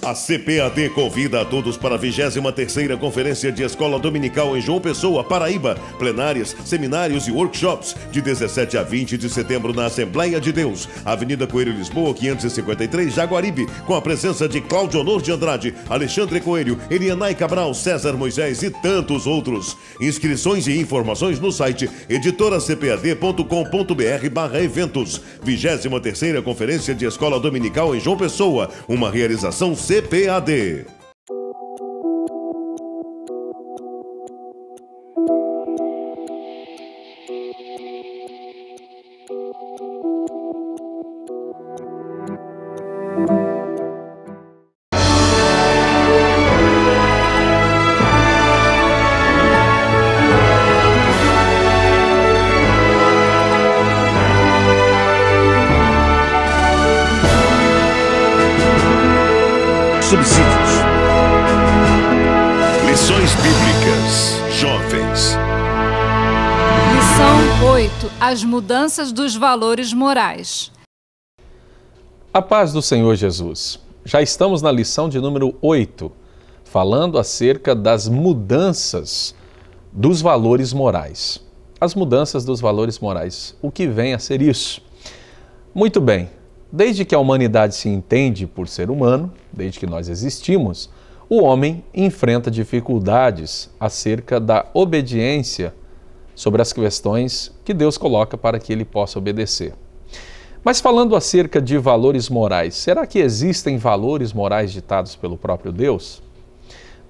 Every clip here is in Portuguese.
A CPAD convida a todos para a 23ª Conferência de Escola Dominical em João Pessoa, Paraíba. Plenárias, seminários e workshops de 17 a 20 de setembro na Assembleia de Deus. Avenida Coelho, Lisboa, 553, Jaguaribe. Com a presença de Cláudio Honor de Andrade, Alexandre Coelho, Elianai Cabral, César Moisés e tantos outros. Inscrições e informações no site editoracpad.com.br/eventos. 23ª Conferência de Escola Dominical em João Pessoa. Uma realização CPAD. Subsídios. Lições bíblicas. Jovens. Lição 8. As mudanças dos valores morais. A paz do Senhor Jesus. Já estamos na lição de número 8, falando acerca das mudanças dos valores morais. As mudanças dos valores morais. O que vem a ser isso? Muito bem. Desde que a humanidade se entende por ser humano, desde que nós existimos, o homem enfrenta dificuldades acerca da obediência sobre as questões que Deus coloca para que ele possa obedecer. Mas falando acerca de valores morais, será que existem valores morais ditados pelo próprio Deus?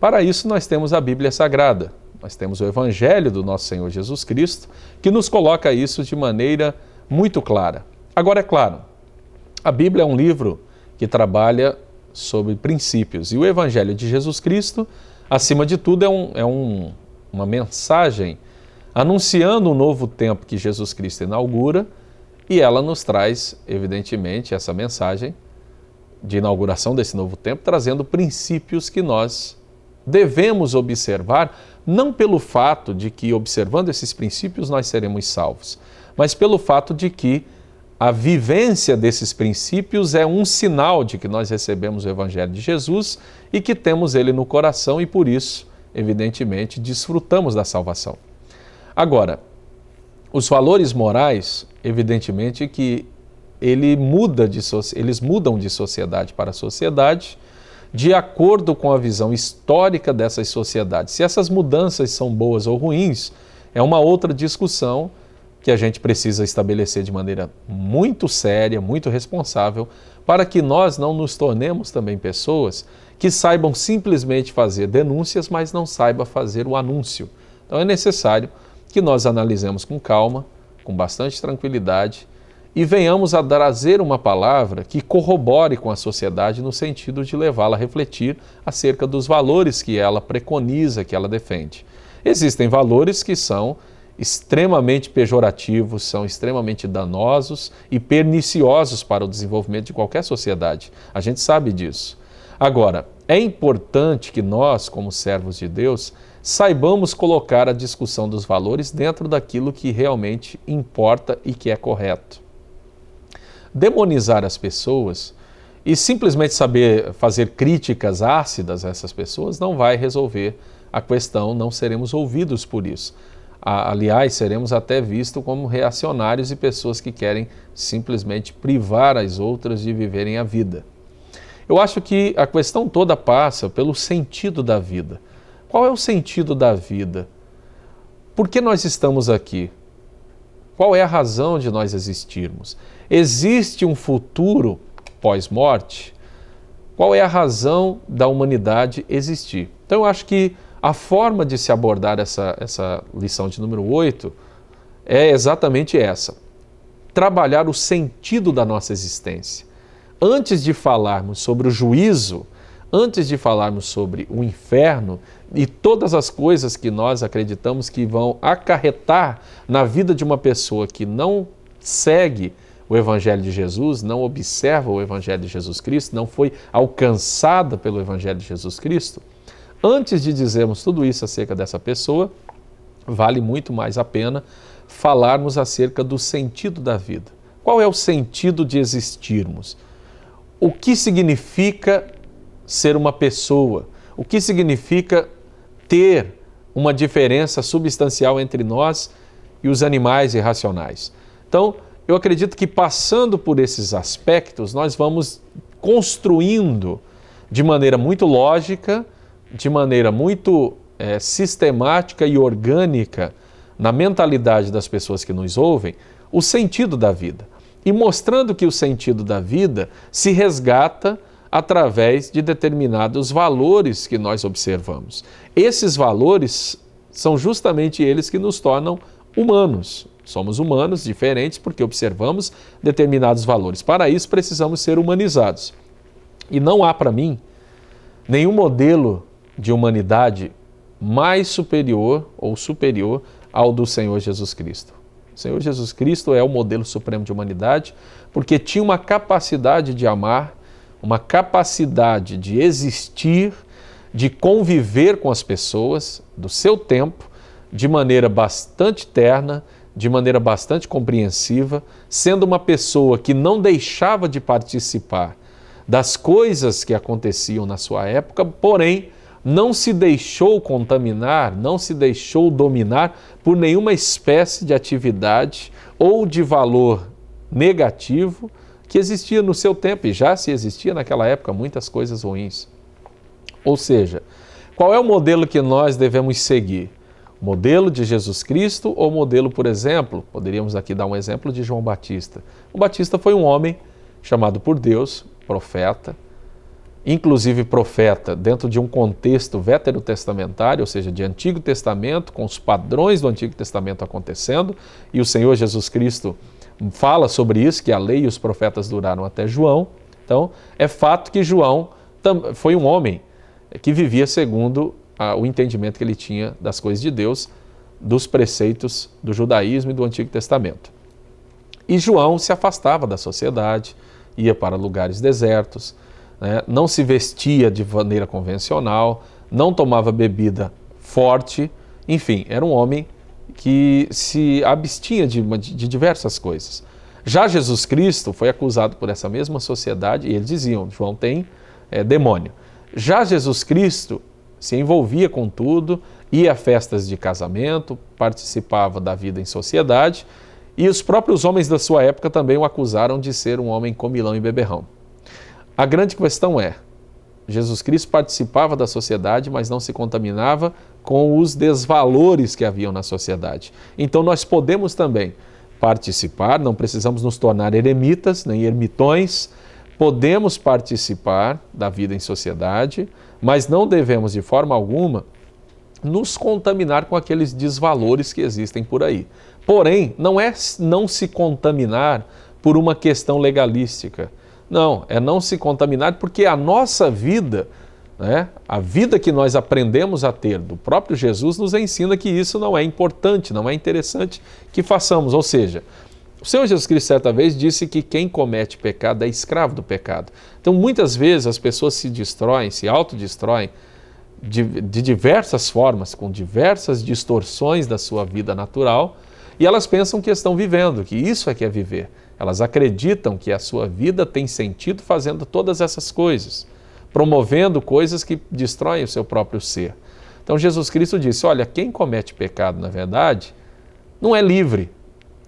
Para isso nós temos a Bíblia Sagrada, nós temos o Evangelho do nosso Senhor Jesus Cristo, que nos coloca isso de maneira muito clara. Agora, é claro, a Bíblia é um livro que trabalha sobre princípios e o Evangelho de Jesus Cristo, acima de tudo, é uma mensagem anunciando o novo tempo que Jesus Cristo inaugura e ela nos traz, evidentemente, essa mensagem de inauguração desse novo tempo, trazendo princípios que nós devemos observar, não pelo fato de que, observando esses princípios, nós seremos salvos, mas pelo fato de que a vivência desses princípios é um sinal de que nós recebemos o Evangelho de Jesus e que temos ele no coração e, por isso, evidentemente, desfrutamos da salvação. Agora, os valores morais, evidentemente que eles mudam de sociedade para sociedade de acordo com a visão histórica dessas sociedades. Se essas mudanças são boas ou ruins, é uma outra discussão que a gente precisa estabelecer de maneira muito séria, muito responsável, para que nós não nos tornemos também pessoas que saibam simplesmente fazer denúncias, mas não saibam fazer o anúncio. Então é necessário que nós analisemos com calma, com bastante tranquilidade e venhamos a trazer uma palavra que corrobore com a sociedade no sentido de levá-la a refletir acerca dos valores que ela preconiza, que ela defende. Existem valores que são extremamente pejorativos, são extremamente danosos e perniciosos para o desenvolvimento de qualquer sociedade. A gente sabe disso. Agora, é importante que nós, como servos de Deus, saibamos colocar a discussão dos valores dentro daquilo que realmente importa e que é correto. Demonizar as pessoas e simplesmente saber fazer críticas ácidas a essas pessoas não vai resolver a questão, não seremos ouvidos por isso. Aliás, seremos até vistos como reacionários e pessoas que querem simplesmente privar as outras de viverem a vida. Eu acho que a questão toda passa pelo sentido da vida. Qual é o sentido da vida? Por que nós estamos aqui? Qual é a razão de nós existirmos? Existe um futuro pós-morte? Qual é a razão da humanidade existir? Então eu acho que a forma de se abordar essa lição de número 8 é exatamente essa. Trabalhar o sentido da nossa existência. Antes de falarmos sobre o juízo, antes de falarmos sobre o inferno e todas as coisas que nós acreditamos que vão acarretar na vida de uma pessoa que não segue o Evangelho de Jesus, não observa o Evangelho de Jesus Cristo, não foi alcançada pelo Evangelho de Jesus Cristo, antes de dizermos tudo isso acerca dessa pessoa, vale muito mais a pena falarmos acerca do sentido da vida. Qual é o sentido de existirmos? O que significa ser uma pessoa, o que significa ter uma diferença substancial entre nós e os animais irracionais. Então, eu acredito que passando por esses aspectos, nós vamos construindo de maneira muito lógica, de maneira muito sistemática e orgânica na mentalidade das pessoas que nos ouvem, o sentido da vida. E mostrando que o sentido da vida se resgata através de determinados valores que nós observamos. Esses valores são justamente eles que nos tornam humanos. Somos humanos diferentes porque observamos determinados valores. Para isso, precisamos ser humanizados. E não há, para mim, nenhum modelo de humanidade mais superior ou superior ao do Senhor Jesus Cristo. O Senhor Jesus Cristo é o modelo supremo de humanidade porque tinha uma capacidade de amar, uma capacidade de existir, de conviver com as pessoas do seu tempo de maneira bastante terna, de maneira bastante compreensiva, sendo uma pessoa que não deixava de participar das coisas que aconteciam na sua época, porém não se deixou contaminar, não se deixou dominar por nenhuma espécie de atividade ou de valor negativo que existia no seu tempo, e já se existia naquela época muitas coisas ruins. Ou seja, qual é o modelo que nós devemos seguir? O modelo de Jesus Cristo ou o modelo, por exemplo, poderíamos aqui dar um exemplo de João Batista. O Batista foi um homem chamado por Deus, profeta, inclusive profeta dentro de um contexto veterotestamentário, ou seja, de Antigo Testamento, com os padrões do Antigo Testamento acontecendo, e o Senhor Jesus Cristo fala sobre isso, que a lei e os profetas duraram até João. Então, é fato que João foi um homem que vivia segundo o entendimento que ele tinha das coisas de Deus, dos preceitos do judaísmo e do Antigo Testamento. E João se afastava da sociedade, ia para lugares desertos, não se vestia de maneira convencional, não tomava bebida forte, enfim, era um homem que se abstinha de diversas coisas. Já Jesus Cristo foi acusado por essa mesma sociedade e eles diziam, João tem demônio. Já Jesus Cristo se envolvia com tudo, ia a festas de casamento, participava da vida em sociedade e os próprios homens da sua época também o acusaram de ser um homem comilão e beberrão. A grande questão é, Jesus Cristo participava da sociedade, mas não se contaminava com os desvalores que haviam na sociedade. Então nós podemos também participar, não precisamos nos tornar eremitas, nem ermitões, podemos participar da vida em sociedade, mas não devemos de forma alguma nos contaminar com aqueles desvalores que existem por aí. Porém, não é não se contaminar por uma questão legalística. Não, é não se contaminar porque a nossa vida, a vida que nós aprendemos a ter do próprio Jesus nos ensina que isso não é importante, não é interessante que façamos. Ou seja, o Senhor Jesus Cristo certa vez disse que quem comete pecado é escravo do pecado. Então muitas vezes as pessoas se destroem, se autodestroem de diversas formas, com diversas distorções da sua vida natural, e elas pensam que estão vivendo, que isso é que é viver. Elas acreditam que a sua vida tem sentido fazendo todas essas coisas, promovendo coisas que destroem o seu próprio ser. Então Jesus Cristo disse, olha, quem comete pecado, na verdade, não é livre,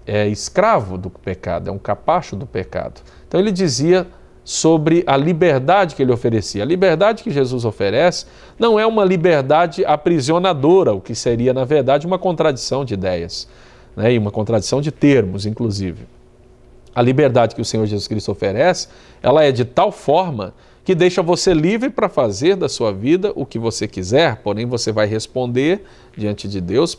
é escravo do pecado, é um capacho do pecado. Então ele dizia sobre a liberdade que ele oferecia. A liberdade que Jesus oferece não é uma liberdade aprisionadora, o que seria, na verdade, uma contradição de ideias, e uma contradição de termos, inclusive. A liberdade que o Senhor Jesus Cristo oferece, ela é de tal forma que deixa você livre para fazer da sua vida o que você quiser, porém você vai responder diante de Deus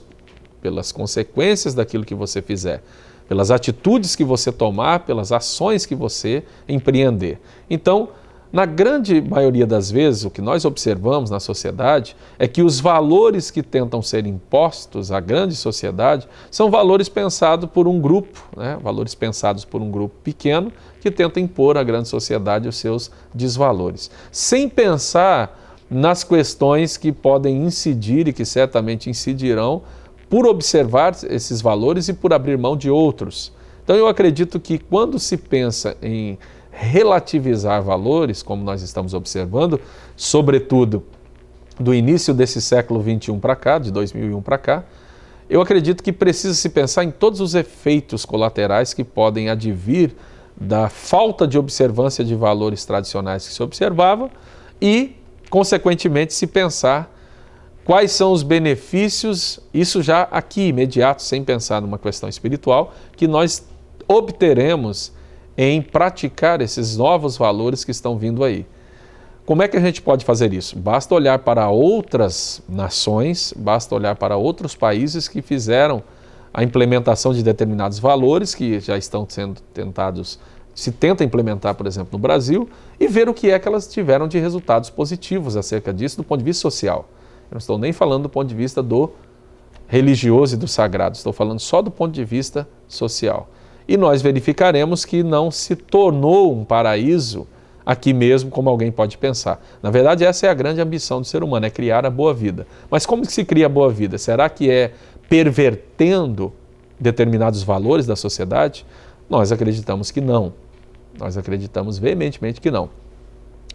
pelas consequências daquilo que você fizer, pelas atitudes que você tomar, pelas ações que você empreender. Então, na grande maioria das vezes, o que nós observamos na sociedade é que os valores que tentam ser impostos à grande sociedade são valores pensados por um grupo, valores pensados por um grupo pequeno que tenta impor à grande sociedade os seus desvalores, sem pensar nas questões que podem incidir e que certamente incidirão por observar esses valores e por abrir mão de outros. Então eu acredito que quando se pensa em relativizar valores, como nós estamos observando, sobretudo do início desse século XXI para cá, de 2001 para cá, eu acredito que precisa se pensar em todos os efeitos colaterais que podem advir da falta de observância de valores tradicionais que se observava e, consequentemente, se pensar quais são os benefícios, isso já aqui, imediato, sem pensar numa questão espiritual, que nós obteremos em praticar esses novos valores que estão vindo aí. Como é que a gente pode fazer isso? Basta olhar para outras nações, basta olhar para outros países que fizeram a implementação de determinados valores que já estão sendo tentados, se tenta implementar, por exemplo, no Brasil, e ver o que é que elas tiveram de resultados positivos acerca disso do ponto de vista social. Eu não estou nem falando do ponto de vista do religioso e do sagrado, estou falando só do ponto de vista social. E nós verificaremos que não se tornou um paraíso aqui mesmo, como alguém pode pensar. Na verdade, essa é a grande ambição do ser humano, é criar a boa vida. Mas como que se cria a boa vida? Será que é pervertendo determinados valores da sociedade? Nós acreditamos que não. Nós acreditamos veementemente que não.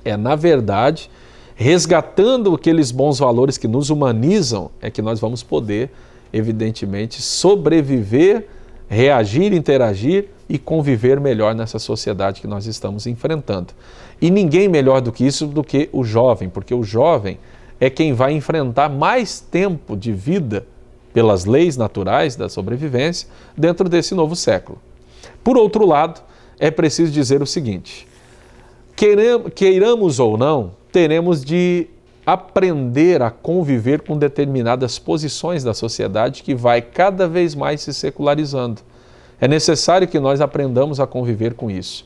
É, na verdade, resgatando aqueles bons valores que nos humanizam, é que nós vamos poder, evidentemente, sobreviver, reagir, interagir e conviver melhor nessa sociedade que nós estamos enfrentando. E ninguém melhor do que isso do que o jovem, porque o jovem é quem vai enfrentar mais tempo de vida pelas leis naturais da sobrevivência dentro desse novo século. Por outro lado, é preciso dizer o seguinte: queiramos ou não, teremos de aprender a conviver com determinadas posições da sociedade que vai cada vez mais se secularizando. É necessário que nós aprendamos a conviver com isso.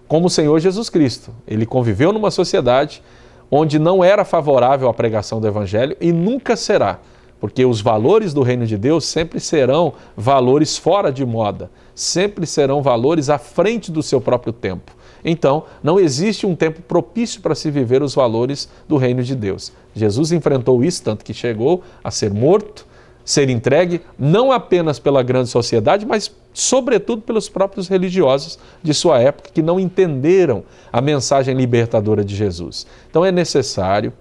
Como o Senhor Jesus Cristo, ele conviveu numa sociedade onde não era favorável à pregação do Evangelho e nunca será, porque os valores do reino de Deus sempre serão valores fora de moda, sempre serão valores à frente do seu próprio tempo. Então, não existe um tempo propício para se viver os valores do reino de Deus. Jesus enfrentou isso, tanto que chegou a ser morto, ser entregue, não apenas pela grande sociedade, mas sobretudo pelos próprios religiosos de sua época, que não entenderam a mensagem libertadora de Jesus. Então é necessário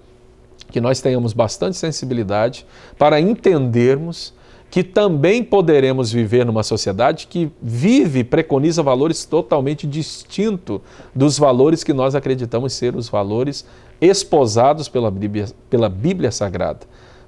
que nós tenhamos bastante sensibilidade para entendermos que também poderemos viver numa sociedade que vive e preconiza valores totalmente distintos dos valores que nós acreditamos ser os valores esposados pela Bíblia Sagrada.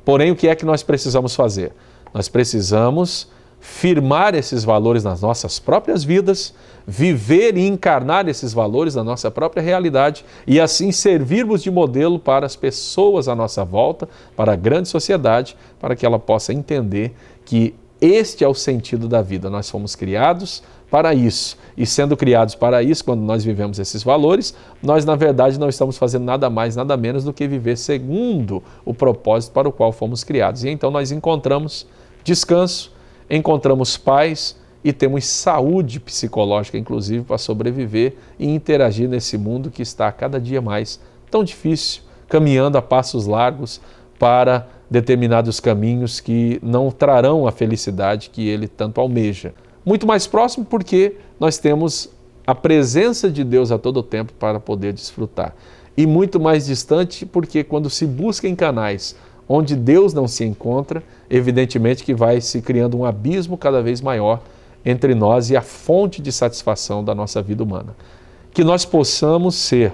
Porém, o que é que nós precisamos fazer? Nós precisamos firmar esses valores nas nossas próprias vidas, viver e encarnar esses valores na nossa própria realidade e assim servirmos de modelo para as pessoas à nossa volta, para a grande sociedade, para que ela possa entender que este é o sentido da vida. Nós fomos criados para isso. E sendo criados para isso, quando nós vivemos esses valores, nós na verdade não estamos fazendo nada mais, nada menos do que viver segundo o propósito para o qual fomos criados. E então nós encontramos descanso, encontramos paz e temos saúde psicológica, inclusive, para sobreviver e interagir nesse mundo que está cada dia mais tão difícil, caminhando a passos largos para determinados caminhos que não trarão a felicidade que ele tanto almeja. Muito mais próximo porque nós temos a presença de Deus a todo tempo para poder desfrutar. E muito mais distante porque quando se busca em canais onde Deus não se encontra, evidentemente que vai se criando um abismo cada vez maior entre nós e a fonte de satisfação da nossa vida humana. Que nós possamos ser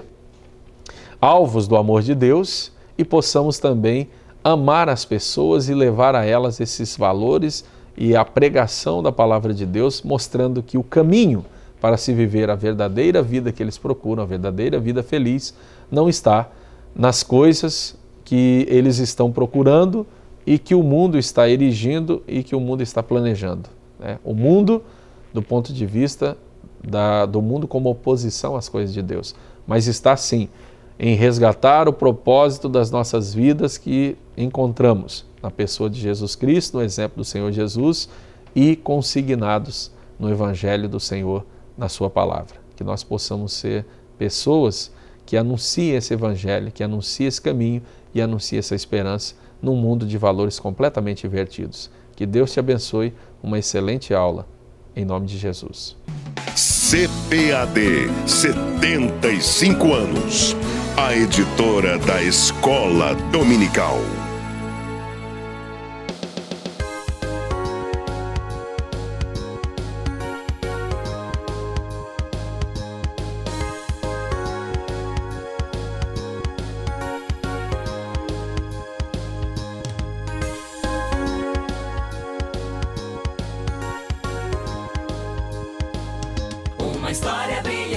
alvos do amor de Deus e possamos também amar as pessoas e levar a elas esses valores e a pregação da palavra de Deus, mostrando que o caminho para se viver a verdadeira vida que eles procuram, a verdadeira vida feliz, não está nas coisas que eles estão procurando e que o mundo está erigindo e que o mundo está planejando. O mundo, do ponto de vista do mundo como oposição às coisas de Deus, mas está sim em resgatar o propósito das nossas vidas que encontramos na pessoa de Jesus Cristo, no exemplo do Senhor Jesus e consignados no Evangelho do Senhor, na sua palavra. Que nós possamos ser pessoas que anunciem esse Evangelho, que anunciem esse caminho e anunciem essa esperança num mundo de valores completamente invertidos. Que Deus te abençoe, uma excelente aula, em nome de Jesus. CPAD, 75 anos. A editora da Escola Dominical. Uma história brilhante.